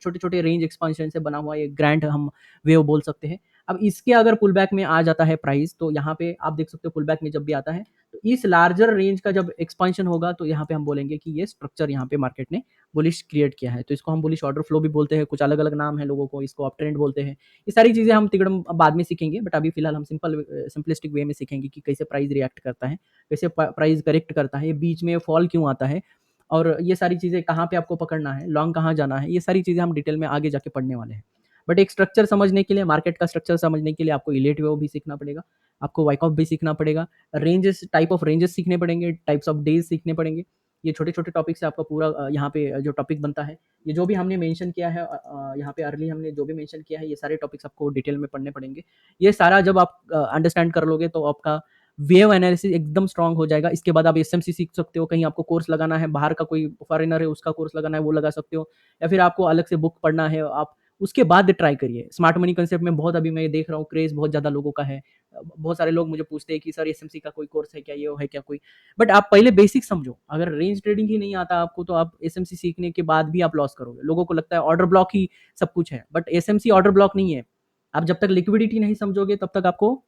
छोटे छोटे रेंज एक्सपांशन से बना हुआ ये ग्रैंड हम वेव बोल सकते हैं। अब इसके अगर पुल बैक में आ जाता है प्राइस, तो यहाँ पे आप देख सकते हो पुल बैक में जब भी आता है, तो इस लार्जर रेंज का जब एक्सपांशन होगा, तो यहाँ पे हम बोलेंगे कि ये स्ट्रक्चर यहाँ पे मार्केट ने बुलिश क्रिएट किया है। तो इसको हम बुलिश ऑर्डर फ्लो भी बोलते हैं, कुछ अलग अलग नाम है लोगों को, इसको अप ट्रेंड बोलते हैं। ये सारी चीजें हम तिगड़म बाद में सीखेंगे, बट अभी फिलहाल हम सिंपलिस्टिक वे में सीखेंगे कि कैसे प्राइस रिएक्ट करता है, कैसे प्राइस करेक्ट करता है, बीच में फॉल क्यों आता है, और ये सारी चीजें कहाँ पे आपको पकड़ना है, लॉन्ग कहाँ जाना है, ये सारी चीजें हम डिटेल में आगे जाके पढ़ने वाले हैं। बट एक स्ट्रक्चर समझने के लिए, मार्केट का स्ट्रक्चर समझने के लिए आपको इलेट वेव भी सीखना पड़ेगा, आपको वाइकऑफ भी सीखना पड़ेगा, रेंजेस, टाइप ऑफ रेंजेस सीखने पड़ेंगे, टाइप्स ऑफ डेज सीखने पड़ेंगे। ये छोटे छोटे टॉपिक से आपका पूरा यहाँ पे जो टॉपिक बनता है, ये जो भी हमने मेंशन किया है यहाँ पे अर्ली हमने जो भी मेंशन किया है, ये सारे टॉपिक्स आपको डिटेल में पढ़ने पड़ेंगे। ये सारा जब आप अंडरस्टैंड कर लोगे तो आपका वेव एनालिसिस एकदम स्ट्रांग हो जाएगा। इसके बाद आप एसएमसी सीख सकते हो, कहीं आपको कोर्स लगाना है, बाहर का कोई फॉरेनर है उसका कोर्स लगाना है वो लगा सकते हो, या फिर आपको अलग से बुक पढ़ना है, आप उसके बाद ट्राई करिए। स्मार्ट मनी कंसेप्ट में बहुत अभी मैं देख रहा हूँ क्रेज बहुत ज़्यादा लोगों का है। बहुत सारे लोग मुझे पूछते हैं कि सर एसएमसी का कोई कोर्स है क्या, ये है क्या कोई, बट आप पहले बेसिक समझो। अगर रेंज ट्रेडिंग ही नहीं आता आपको, तो आप एसएमसी सीखने के बाद भी आप लॉस करोगे। लोगों को लगता है ऑर्डर ब्लॉक ही सब कुछ है, बट एसएमसी ऑर्डर ब्लॉक नहीं है। आप जब तक लिक्विडिटी नहीं समझोगे तब तक आपको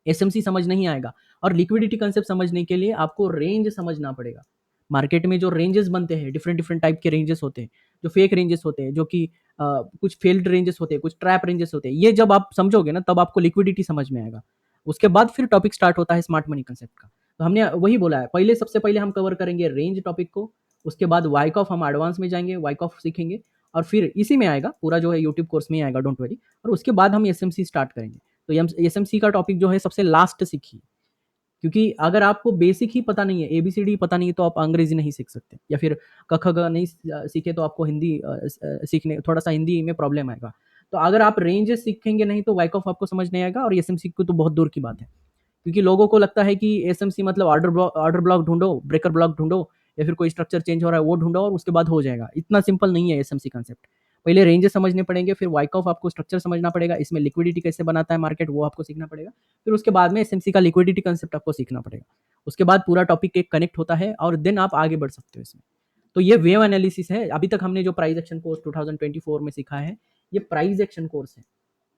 एसएमसी समझ नहीं आएगा, और लिक्विडिटी कंसेप्ट समझने के लिए आपको रेंज समझना पड़ेगा। मार्केट में जो रेंजेस बनते हैं, डिफरेंट डिफरेंट टाइप के रेंजेस होते हैं, जो फेक रेंजेस होते हैं, जो कि कुछ फेल्ड रेंजेस होते हैं, कुछ ट्रैप रेंजेस होते हैं, ये जब आप समझोगे ना तब आपको लिक्विडिटी समझ में आएगा। उसके बाद फिर टॉपिक स्टार्ट होता है स्मार्ट मनी कंसेप्ट का। तो हमने वही बोला है, पहले सबसे पहले हम कवर करेंगे रेंज टॉपिक को, उसके बाद वाइकॉफ हम एडवांस में जाएंगे, वाइकॉफ सीखेंगे, और फिर इसी में आएगा पूरा जो है यूट्यूब कोर्स में ही आएगा, डोंट वरी। और उसके बाद हम एसएमसी स्टार्ट करेंगे। तो एसएमसी का टॉपिक जो है सबसे लास्ट सीखिए, क्योंकि अगर आपको बेसिक ही पता नहीं है, एबीसीडी पता नहीं है, तो आप अंग्रेजी नहीं सीख सकते, या फिर क ख ग नहीं सीखे तो आपको हिंदी सीखने थोड़ा सा हिंदी में प्रॉब्लम आएगा। तो अगर आप रेंजेस सीखेंगे नहीं तो वाइकॉफ आपको समझ नहीं आएगा, और एसएमसी को तो बहुत दूर की बात है। क्योंकि लोगों को लगता है कि एसएमसी मतलब ऑर्डर ब्लॉक ढूंढो, ब्रेकर ब्लॉक ढूंढो, या फिर कोई स्ट्रक्चर चेंज हो रहा है वो ढूंढो और उसके बाद हो जाएगा। इतना सिंपल नहीं है एसएमसी कंसेप्ट। पहले रेंजेस समझने पड़ेंगे, फिर वाइकॉफ आपको स्ट्रक्चर समझना पड़ेगा, इसमें लिक्विडिटी कैसे बनाता है मार्केट वो आपको सीखना पड़ेगा, फिर उसके बाद में एसएमसी का लिक्विडिटी कंसेप्ट आपको सीखना पड़ेगा। उसके बाद पूरा टॉपिक एक कनेक्ट होता है और देन आप आगे बढ़ सकते हो इसमें। तो ये वेव एनालिसिस है। अभी तक हमने जो प्राइस एक्शन कोर्स 2024 में सीखा है, ये प्राइस एक्शन कोर्स है।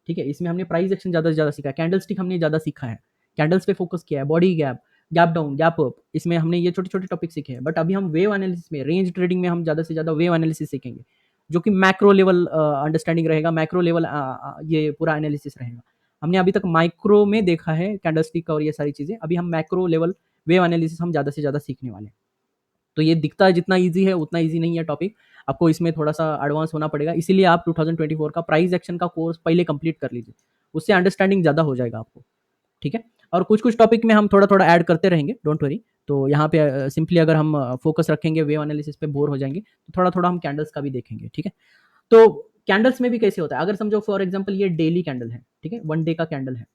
ठीक है, इसमें हमने प्राइस एक्शन ज़्यादा से ज़्यादा सीखा है, कैंडल स्टिक हमने ज़्यादा सीखा है, कैंडल्स पे फोकस किया है, body gap, gap down, gap up, इसमें हमने ये छोटे छोटे टॉपिक सीखे हैं। बट अभी हम वेव एनालिसिस में, रेंज ट्रेडिंग में हम ज़्यादा से ज़्यादा वेव एनालिसिस सीखेंगे, जो कि मैक्रो लेवल अंडरस्टैंडिंग रहेगा, मैक्रो लेवल ये पूरा एनालिसिस रहेगा। हमने अभी तक माइक्रो में देखा है कैंडल स्टिक और ये सारी चीज़ें, अभी हम मैक्रो लेवल वेव एनालिसिस हम ज़्यादा से ज़्यादा सीखने वाले हैं। तो ये दिखता है जितना ईजी है उतना ईजी नहीं है टॉपिक, आपको इसमें थोड़ा सा एडवांस होना पड़ेगा, इसीलिए आप 2024 का प्राइस एक्शन का कोर्स पहले कंप्लीट कर लीजिए, उससे अंडरस्टैंडिंग ज़्यादा हो जाएगा आपको। ठीक है, और कुछ कुछ टॉपिक में हम थोड़ा थोड़ा ऐड करते रहेंगे, डोंट वरी। तो यहाँ पे सिंपली अगर हम फोकस रखेंगे वेव एनालिसिस पे बोर हो जाएंगे, तो थोड़ा थोड़ा हम कैंडल्स का भी देखेंगे। ठीक है, तो कैंडल्स में भी कैसे होता है, अगर समझो फॉर एग्जाम्पल ये डेली कैंडल है, ठीक है, 1 डे का कैंडल है,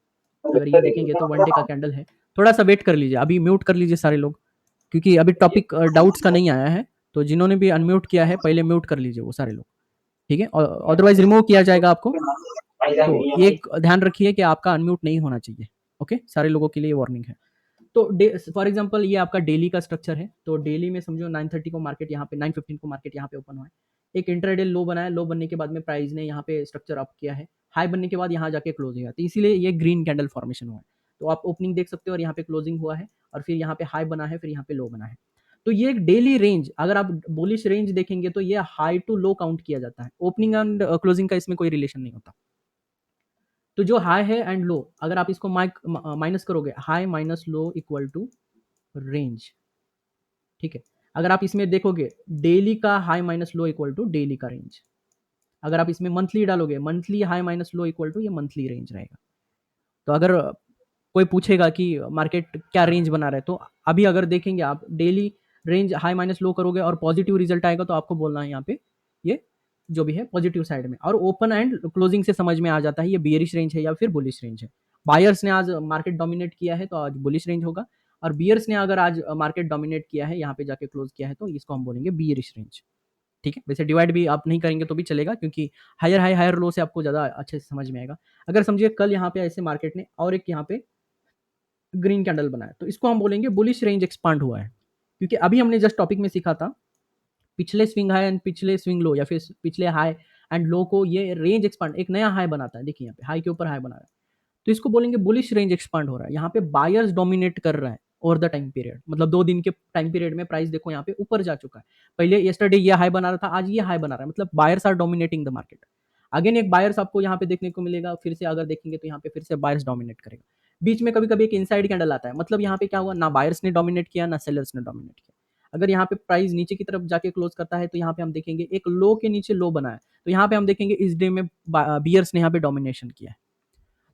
अगर ये देखेंगे तो 1 डे का कैंडल है। थोड़ा सा वेट कर लीजिए, अभी म्यूट कर लीजिए सारे लोग, क्योंकि अभी टॉपिक डाउट्स का नहीं आया है, तो जिन्होंने भी अनम्यूट किया है पहले म्यूट कर लीजिए वो सारे लोग। ठीक है, और अदरवाइज रिमूव किया जाएगा आपको। तो एक ध्यान रखिए कि आपका अनम्यूट नहीं होना चाहिए। ओके, सारे लोगों के लिए वार्निंग है। तो फॉर एग्जांपल ये आपका डेली का स्ट्रक्चर है, तो डेली में समझो 9:30 को मार्केट यहाँ पे, 9:15 को मार्केट यहाँ पे ओपन हुआ है, एक इंटरडे लो बनाया, लो बनने के बाद में प्राइस ने यहाँ पे स्ट्रक्चर अप किया है, हाई बनने के बाद यहाँ जाके क्लोज हुआ, तो इसीलिए ये ग्रीन कैंडल फॉर्मेशन हुआ है। तो आप ओपनिंग देख सकते हो और यहाँ पे क्लोजिंग हुआ है, और फिर यहाँ पे हाई बना है, फिर यहाँ पे लो बना है। तो ये एक डेली रेंज, अगर आप बुलिश रेंज देखेंगे तो ये हाई टू लो काउंट किया जाता है, ओपनिंग एंड क्लोजिंग का इसमें कोई रिलेशन नहीं होता। तो जो हाई है एंड लो, अगर आप इसको माइनस करोगे, high minus low equal to range. ठीक है, अगर आप इसमें देखोगे डेली का high minus low equal to daily का रेंज, अगर आप इसमें मंथली डालोगे, monthly high minus low equal to ये मंथली रेंज रहेगा। तो अगर कोई पूछेगा कि मार्केट क्या रेंज बना रहा है, तो अभी अगर देखेंगे आप डेली रेंज हाई माइनस लो करोगे और पॉजिटिव रिजल्ट आएगा, तो आपको बोलना है यहाँ पे ये जो भी है पॉजिटिव साइड में, और ओपन एंड क्लोजिंग से समझ में आ जाता है ये बियरिश रेंज है या फिर बुलिश रेंज है। बायर्स ने आज मार्केट डोमिनेट किया है तो आज बुलिश रेंज होगा, और बियर्स ने अगर आज मार्केट डोमिनेट किया है, यहाँ पे जाके क्लोज किया है, तो इसको हम बोलेंगे बियरिश रेंज। ठीक है, वैसे डिवाइड भी आप नहीं करेंगे तो भी चलेगा, क्योंकि हायर हाई हायर लो से आपको ज़्यादा अच्छे से समझ में आएगा। अगर समझिए कल यहाँ पे ऐसे मार्केट ने और एक यहाँ पे ग्रीन कैंडल बनाया, तो इसको हम बोलेंगे बुलिश रेंज एक्सपांड हुआ है, क्योंकि अभी हमने जस्ट टॉपिक में सीखा था पिछले स्विंग हाई एंड पिछले स्विंग लो, या फिर पिछले हाई एंड लो को ये रेंज एक्सपांड एक नया हाई बनाता है। देखिए यहाँ पे हाई के ऊपर हाई बना रहा है, तो इसको बोलेंगे बुलिश रेंज एक्सपांड हो रहा है। यहाँ पे बायर्स डोमिनेट कर रहा है ओवर द टाइम पीरियड, मतलब 2 दिन के टाइम पीरियड में प्राइस देखो यहाँ पे ऊपर जा चुका है। पहले येस्टरडे ये हाई बना रहा था, आज ये हाई बना रहा है, मतलब buyers are dominating the market. Again एक बायर्स आपको यहाँ पे देखने को मिलेगा, फिर से अगर देखेंगे तो यहाँ पे फिर से बायर्स डोमिनेट करेगा। बीच में कभी कभी एक इनसाइड कैंडल आता है, मतलब यहाँ पे क्या हुआ, ना बायर्स ने डोमिनेट किया ना सेलर्स ने डोमिनेट किया। अगर यहाँ पे प्राइस नीचे की तरफ जाके क्लोज करता है, तो यहाँ पे हम देखेंगे एक लो के नीचे लो बना है, तो यहाँ पे हम देखेंगे इस डे में बियर्स ने यहाँ पे डोमिनेशन किया है।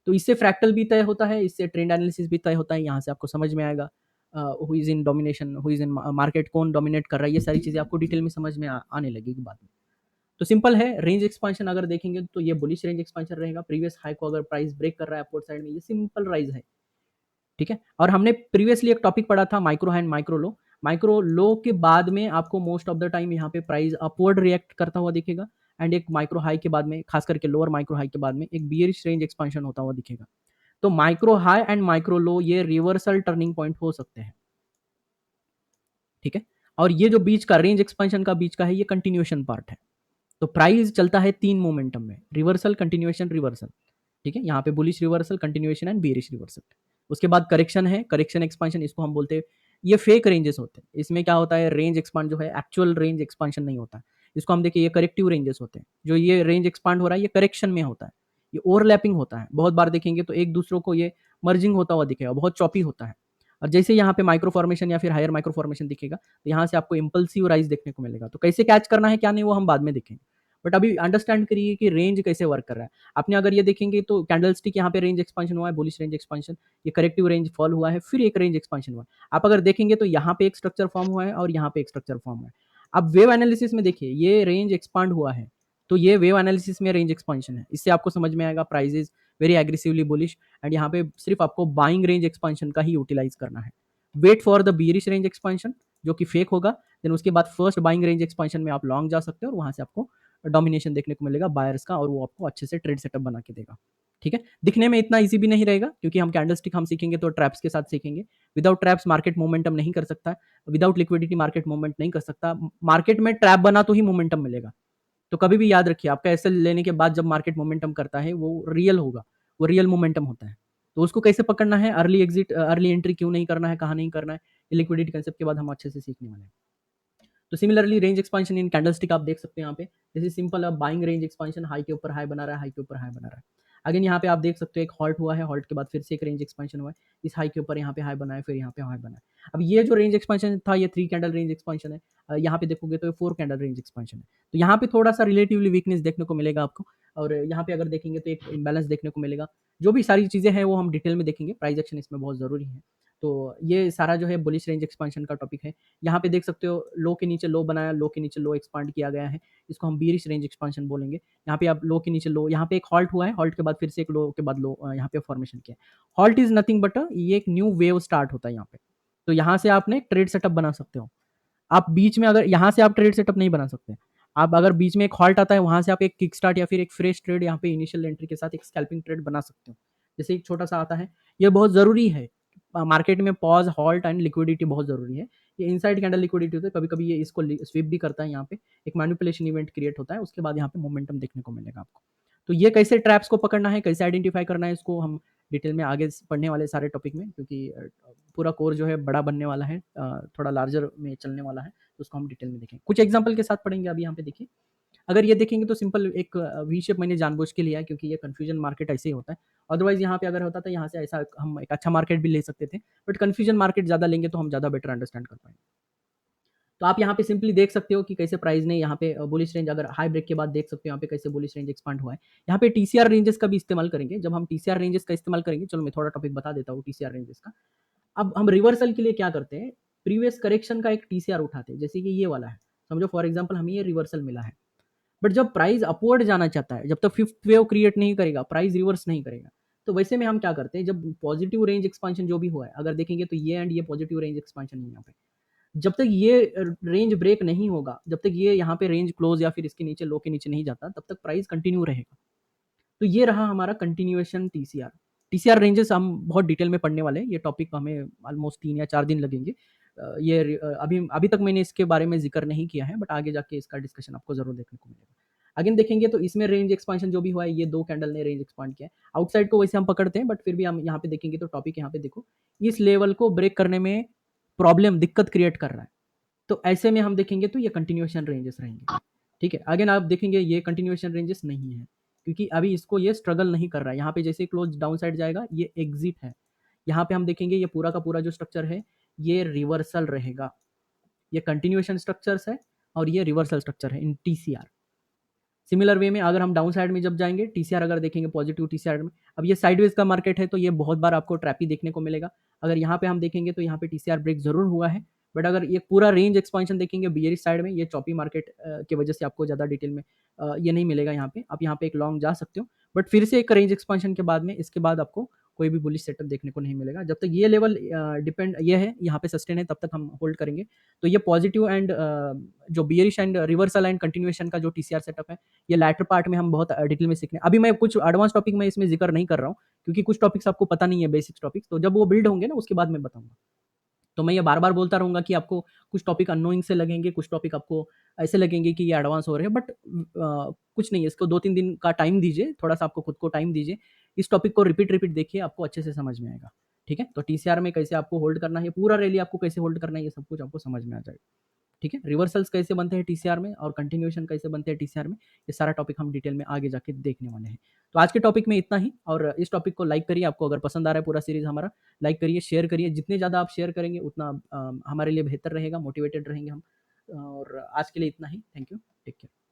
तो इससे फ्रैक्टल भी तय होता है, इससे ट्रेंड एनालिसिस भी तय होता है, यहाँ से आपको समझ में आएगा who is in domination, who is in market, कौन डोमिनेट कर रहा है, ये सारी चीज़ें आपको डिटेल में समझ में आने लगेगी बाद में। तो सिंपल है, रेंज एक्सपांशन अगर देखेंगे तो ये बुलिश रेंज एक्सपांशन रहेगा, प्रीवियस हाई को अगर प्राइस ब्रेक कर रहा है अपवर्ड साइड में, ये सिंपल राइज है। ठीक है, और हमने प्रीवियसली एक टॉपिक पढ़ा था micro high and micro low. Micro low के बाद में आपको मोस्ट ऑफ द टाइम यहाँ पे प्राइस अपवर्ड रिएक्ट करता हुआ दिखेगा, एंड एक माइक्रो हाई के बाद में, खास करके लोअर माइक्रो हाई के बाद में एक बियरिश रेंज एक्सपांशन होता हुआ दिखेगा। तो माइक्रो हाई एंड माइक्रो लो ये रिवर्सल टर्निंग पॉइंट हो सकते हैं। ठीक है, और ये जो बीच का रेंज एक्सपेंशन का बीच का है, ये कंटिन्यूएशन पार्ट है। तो प्राइस चलता है 3 मोमेंटम में, रिवर्सल, कंटिन्यूएशन, रिवर्सल। ठीक है, यहाँ पे bullish reversal, continuation and bearish reversal. उसके बाद करेक्शन है, करेक्शन एक्सपेंशन, इसको हम बोलते हैं ये फेक रेंजेस होते हैं। इसमें क्या होता है, रेंज एक्सपांड जो है एक्चुअल रेंज एक्सपांशन नहीं होता है। इसको हम देखिए, ये करेक्टिव रेंजेस होते हैं। जो ये रेंज एक्सपांड हो रहा है ये करेक्शन में होता है, ये ओवरलैपिंग होता है। बहुत बार देखेंगे तो एक दूसरों को ये मर्जिंग होता हुआ दिखेगा, बहुत चॉपी होता है। और जैसे यहाँ पे माइक्रो फॉर्मेशन या फिर हायर माइक्रो फॉर्मेशन दिखेगा, तो यहाँ से आपको इम्पल्सिव राइज देखने को मिलेगा। तो कैसे कैच करना है क्या नहीं वो हम बाद में देखेंगे, बट अभी अंडरस्टैंड करिए कि रेंज कैसे वर्क कर रहा है। आपने अगर ये देखेंगे तो कैंडलस्टिक यहाँ पे रेंज एक्सपांशन हुआ है, बुलिश रेंज एक्सपांशन, ये करेक्टिव रेंज फॉल हुआ है, फिर एक रेंज एक्सपांशन हुआ है। आप अगर देखेंगे तो यहाँ पे एक स्ट्रक्चर फॉर्म हुआ है और यहाँ पे एक स्ट्रक्चर फॉर्म हुआ है। अब वेव एनालिसिस में देखिए ये रेंज एक्सपांड हुआ है, तो ये वेव एनालिसिस में रेंज एक्सपांशन है। इससे आपको समझ में आएगा prices very aggressively bullish, and यहाँ पे सिर्फ आपको बाइंग रेंज एक्सपांशन का ही यूटिलाइज करना है। Wait for the bearish range expansion जो कि फेक होगा, देन उसके बाद फर्स्ट बाइंग रेंज एक्सपांशन में आप लॉन्ग जा सकते हो और वहां से आपको डोमिनेशन देखने को मिलेगा बायर्स का, और वो आपको अच्छे से ट्रेड सेटअप बना के देगा। ठीक है, दिखने में इतना इजी भी नहीं रहेगा, क्योंकि हम कैंडलस्टिक हम सीखेंगे तो ट्रैप्स के साथ सीखेंगे। विदाउट ट्रैप्स मार्केट मोमेंटम नहीं कर सकता, विदाउट लिक्विडिटी मार्केट मूवमेंट नहीं कर सकता। मार्केट में ट्रैप बना तो ही मोमेंटम मिलेगा। तो कभी भी याद रखिए, आपका एसएल लेने के बाद जब मार्केट मोमेंटम करता है वो रियल होगा, वो रियल मोमेंटम होता है। तो उसको कैसे पकड़ना है, अर्ली एग्जिट अर्ली एंट्री क्यों नहीं करना है, कहाँ नहीं करना है, लिक्विडिटी कंसेप्ट के बाद हम अच्छे से सीखने वाले हैं। तो सिमिलरली रेंज एक्सपांशन इन कैंडलस्टिक आप देख सकते हैं यहाँ पे, जैसे सिंपल अब बाइंग रेंज एक्सपांशन, हाई के ऊपर हाई बना रहा है, हाई के ऊपर हाई बना रहा है। अगेन यहाँ पे आप देख सकते हो एक हॉल्ट हुआ है, हॉल्ट के बाद फिर से एक रेंज एक्सपांशन हुआ है, इस हाई के ऊपर यहाँ पे हाई बना है, फिर यहाँ पे हाई बना है। अब ये जो रेंज एक्सपांशन था ये 3 कैंडल रेंज एक्सपांशन है, यहाँ पे देखोगे तो 4 कैंडल रेंज एक्सपांशन है। तो यहाँ पे थोड़ा सा रिलेटिवली वीकनेस देखने को मिलेगा आपको, और यहाँ पे अगर देखेंगे तो एक इम्बैलेंस देखने को मिलेगा। जो भी सारी चीज़ें हैं वो हम डिटेल में देखेंगे, प्राइस एक्शन इसमें बहुत ज़रूरी है। तो ये सारा जो है बुलिश रेंज एक्सपांशन का टॉपिक है। यहाँ पे देख सकते हो लो के नीचे लो बनाया, लो के नीचे लो एक्सपांड किया गया है, इसको हम बीरिश रेंज एक्सपांशन बोलेंगे। यहाँ पे आप लो के नीचे लो, यहाँ पे एक हॉल्ट हुआ है, हॉल्ट के बाद फिर से एक लो के बाद लो यहाँ पे फॉर्मेशन किया। हॉल्ट इज नथिंग बट ये एक न्यू वेव स्टार्ट होता है यहाँ पे। तो यहाँ से आपने ट्रेड सेटअप बना सकते हो। आप बीच में अगर यहाँ से आप ट्रेड सेटअप नहीं बना सकते, आप अगर बीच में एक हॉल्ट आता है वहां से आप एक किक स्टार्ट या फिर एक फ्रेश ट्रेड यहाँ पे इनिशियल एंट्री के साथ एक स्कैल्पिंग ट्रेड बना सकते हो। जैसे एक छोटा सा आता है, ये बहुत जरूरी है मार्केट में, पॉज हॉल्ट एंड लिक्विडिटी बहुत जरूरी है। ये इनसाइड कैंडल लिक्विडिटी होता है, कभी कभी ये इसको स्विप भी करता है, यहाँ पे एक मैनिपुलेशन इवेंट क्रिएट होता है, उसके बाद यहाँ पे मोमेंटम देखने को मिलेगा आपको। तो ये कैसे ट्रैप्स को पकड़ना है, कैसे आइडेंटिफाई करना है, इसको हम डिटेल में आगे पढ़ने वाले सारे टॉपिक में, क्योंकि पूरा कोर जो है बड़ा बनने वाला है, थोड़ा लार्जर में चलने वाला है, तो उसको हम डिटेल में देखेंगे, कुछ एग्जांपल के साथ पढ़ेंगे। अभी यहाँ पे देखिए, अगर ये देखेंगे तो सिंपल एक वी शेप मैंने जानबूझ के लिया है, क्योंकि ये कंफ्यूजन मार्केट ऐसे ही होता है। अदरवाइज यहाँ पे अगर होता था यहाँ से ऐसा हम एक अच्छा मार्केट भी ले सकते थे, बट कंफ्यूजन मार्केट ज़्यादा लेंगे तो हम ज़्यादा बेटर अंडरस्टैंड कर पाएंगे। तो आप यहाँ पे सिंपली देख सकते हो कि कैसे प्राइस ने यहाँ पे बुलिश रेंज, अगर हाई ब्रेक के बाद देख सकते हो यहाँ पे कैसे बुलिश रेंज एक्सपांड हुआ है। यहाँ पे टीसीआर रेंजेस का भी इस्तेमाल करेंगे। जब हम टीसीआर रेंजेस का इस्तेमाल करेंगे, चलो मैं थोड़ा टॉपिक बता देता हूँ टीसीआर रेंजेस का। अब हम रिवर्सल के लिए क्या करते हैं, प्रीवियस करेक्शन का एक टीसीआर उठाते हैं, जैसे कि ये वाला है, समझो फॉर एग्जाम्पल हमें ये रिवर्सल मिला है, बट जब प्राइस अपवर्ड जाना चाहता है, जब तक फिफ्थ वेव क्रिएट नहीं करेगा, प्राइस रिवर्स नहीं करेगा, तो वैसे में हम क्या करते हैं, जब पॉजिटिव रेंज एक्सपांशन जो भी हुआ है, अगर देखेंगे तो ये एंड ये पॉजिटिव रेंज एक्सपांशन है यहाँ पे, जब तक ये रेंज ब्रेक नहीं होगा, जब तक ये यहाँ पे रेंज क्लोज या फिर इसके नीचे लो के नीचे नहीं जाता, तब तक प्राइस कंटिन्यू रहेगा। तो ये रहा हमारा कंटिन्यूएशन टीसीआर। टीसीआर रेंजेस हम बहुत डिटेल में पढ़ने वाले हैं, ये टॉपिक हमें ऑलमोस्ट 3 या 4 दिन लगेंगे। अभी अभी तक मैंने इसके बारे में जिक्र नहीं किया है, बट आगे जाके इसका डिस्कशन आपको जरूर देखने को मिलेगा। अगेन देखेंगे तो इसमें रेंज एक्सपांशन जो भी हुआ है, ये 2 कैंडल ने रेंज एक्सपांड किया है। आउटसाइड को वैसे हम पकड़ते हैं, बट फिर भी हम यहाँ पे देखेंगे तो टॉपिक यहाँ पे देखो, इस लेवल को ब्रेक करने में प्रॉब्लम दिक्कत क्रिएट कर रहा है। तो ऐसे में हम देखेंगे तो ये कंटिन्यूएशन रेंजेस रहेंगे। ठीक है, अगेन आप देखेंगे ये कंटिन्यूएशन रेंजेस नहीं है, क्योंकि अभी इसको ये स्ट्रगल नहीं कर रहा है। यहाँ पे जैसे क्लोज डाउन साइड जाएगा, ये एग्जिट है। यहाँ पे हम देखेंगे ये पूरा का पूरा जो स्ट्रक्चर है ये रिवर्सल रहेगा। ये कंटिन्यूएशन स्ट्रक्चर्स है और ये रिवर्सल स्ट्रक्चर है इन टीसीआर। सिमिलर वे में अगर हम डाउन साइड में जब जाएंगे, टीसीआर अगर देखेंगे पॉजिटिव टीसीआर में, अब ये साइडवेज का मार्केट है तो ये बहुत बार आपको ट्रैपी देखने को मिलेगा। अगर यहाँ पे हम देखेंगे तो यहाँ पे टीसीआर ब्रेक जरूर हुआ है, बट अगर ये पूरा रेंज एक्सपांशन देखेंगे बियरिश साइड में, ये चॉपी मार्केट की वजह से आपको ज़्यादा डिटेल में ये नहीं मिलेगा। यहाँ पे आप यहाँ पे एक लॉन्ग जा सकते हो, बट फिर से एक रेंज एक्सपांशन के बाद में, इसके बाद आपको कोई भी बुलिश सेटअप देखने को नहीं मिलेगा। जब तक ये लेवल डिपेंड ये है यहाँ पे सस्टेन है, तब तक हम होल्ड करेंगे। तो ये पॉजिटिव एंड जो bearish and reversal and continuation का जो टीसीआर सेटअप है, ये लैटर पार्ट में हम बहुत डिटेल में सीखने। अभी मैं कुछ एडवांस टॉपिक में इसमें जिक्र नहीं कर रहा हूँ, क्योंकि कुछ टॉपिक्स आपको पता नहीं है, बेसिक्स टॉपिक्स, तो जब वो बिल्ड होंगे ना उसके बाद मैं बताऊंगा। तो मैं ये बार बार बोलता रहूंगा कि आपको कुछ टॉपिक अननोइंग से लगेंगे, कुछ टॉपिक आपको ऐसे लगेंगे कि ये एडवांस हो रहे हैं, बट कुछ नहीं है, इसको 2-3 दिन का टाइम दीजिए, थोड़ा सा आपको खुद को टाइम दीजिए, इस टॉपिक को रिपीट रिपीट देखिए, आपको अच्छे से समझ में आएगा। ठीक है? तो टीसीआर में कैसे आपको होल्ड करना है, पूरा रैली आपको कैसे होल्ड करना है, ये सब कुछ आपको समझ में आ जाएगा। ठीक है? रिवर्सल्स कैसे बनते हैं टीसीआर में और कंटिन्यूएशन कैसे बनते हैं टीसीआर में, ये सारा टॉपिक हम डिटेल में आगे जाके देखने वाले हैं। तो आज के टॉपिक में इतना ही, और इस टॉपिक को लाइक करिए, आपको अगर पसंद आ रहा है पूरा सीरीज़ हमारा, लाइक करिए, शेयर करिए, जितने ज़्यादा आप शेयर करेंगे उतना हमारे लिए बेहतर रहेगा, मोटिवेटेड रहेंगे हम। और आज के लिए इतना ही। Thank you, take care.